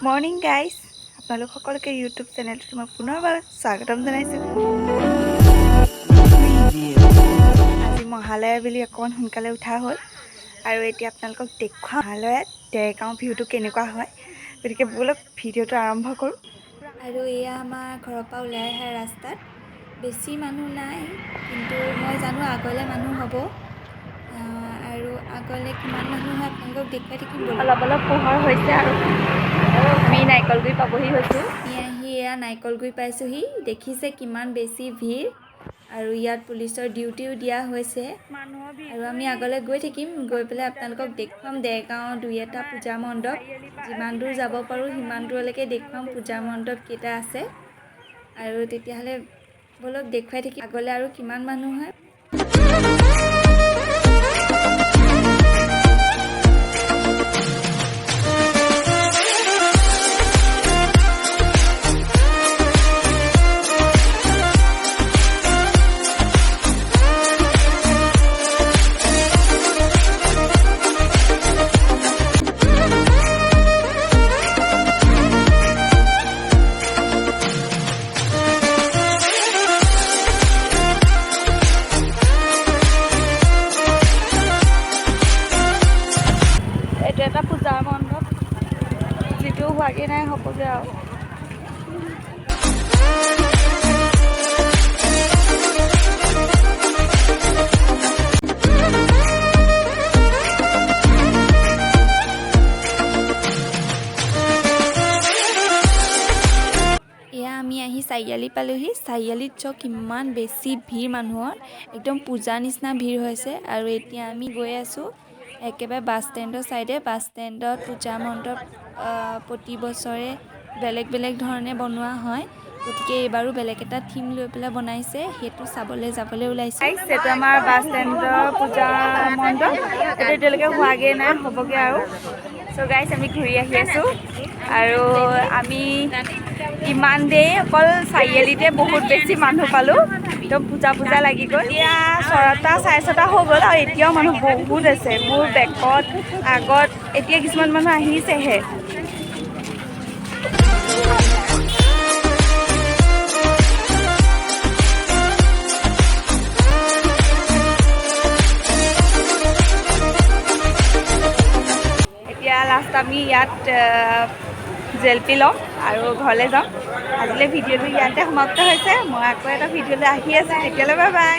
Morning guys, আপোনালোক সকলোকে YouTube চেনেলটোত মই পুনৰবাৰ স্বাগতম জনাইছোঁ। আজি মহালয়া বুলি অকণমান সোনকালে উঠা হ'ল আৰু এতিয়া আপোনালোকক দেখুৱাম মহালয়াত দেৰগাঁও ভিউটো কেনেকুৱা হয়। গতিকে ব'লক ভিডিঅ'টো আৰম্ভ কৰোঁ। আৰু এয়া আমাৰ ঘৰৰ পৰা ওলাই অহা ৰাস্তাত বেছি মানুহ নাই, কিন্তু মই জানো আগলৈ মানুহ হ'ব। আৰু আগলৈ কিমান মানুহ হয় আপোনালোকক দেখুৱাই থাকিম। অলপ অলপ পোহৰ হৈছে আৰু আমি নাৰিকলগুৰি পাবহি হৈছোঁ। আহি এয়া নাৰিকলগুৰি পাইছোঁহি। দেখিছে কিমান বেছি ভিৰ, আৰু ইয়াত পুলিচৰ ডিউটিও দিয়া হৈছে। আৰু আমি আগলৈ গৈ থাকিম, গৈ পেলাই আপোনালোকক দেখুৱাম দেৰগাঁৱৰ দুই এটা পূজা মণ্ডপ। যিমান দূৰ যাব পাৰোঁ সিমান দূৰলৈকে দেখুৱাম পূজা মণ্ডপ কেইটা আছে। আৰু তেতিয়াহ'লে ব'লক দেখুৱাই থাকিম আগলৈ আৰু কিমান মানুহ হয়। এইটো এটা পূজাৰ মণ্ডপ, যিটো হোৱাগৈ নাই, হ'বগৈ আৰু। এয়া আমি আহি চাৰিআলি পালোহি। চাৰিআলিত চাওক কিমান বেছি ভিৰ মানুহৰ, একদম পূজাৰ নিচিনা ভিৰ হৈছে। আৰু এতিয়া আমি গৈ আছোঁ একেবাৰে বাছ ষ্টেণ্ডৰ ছাইডে। বাছ ষ্টেণ্ডত পূজা মণ্ডপ প্ৰতি বছৰে বেলেগ বেলেগ ধৰণে বনোৱা হয়, গতিকে এইবাৰো বেলেগ এটা থিম লৈ পেলাই বনাইছে, সেইটো চাবলৈ যাবলৈ ওলাইছোঁ। এইটো আমাৰ বাছ ষ্টেণ্ডৰ পূজা মণ্ডপ, এইটো এতিয়ালৈকে হোৱাগৈ নাই, হ'বগৈ আৰু। চ' গাইজ, আমি ঘূৰি আহি আছোঁ আৰু আমি ইমান দেৰি অকল চাৰিআলিতে বহুত বেছি মানুহ পালোঁ, একদম পূজা পূজা লাগি গ'ল। এতিয়া 6টা চাৰে 6টা হৈ গ'ল আৰু এতিয়াও মানুহ বহুত আছে। মোৰ বেকত আগত এতিয়া কিছুমান মানুহ আহিছেহে। এতিয়া লাষ্ট আমি ইয়াত জেলপি ল'ম আৰু ঘৰলৈ যাম। আজিলৈ ভিডিঅ'টো ইয়াতে সমাপ্ত হৈছে। মই আকৌ এটা ভিডিঅ'লৈ আহি আছোঁ, তেতিয়ালৈ বাই বাই।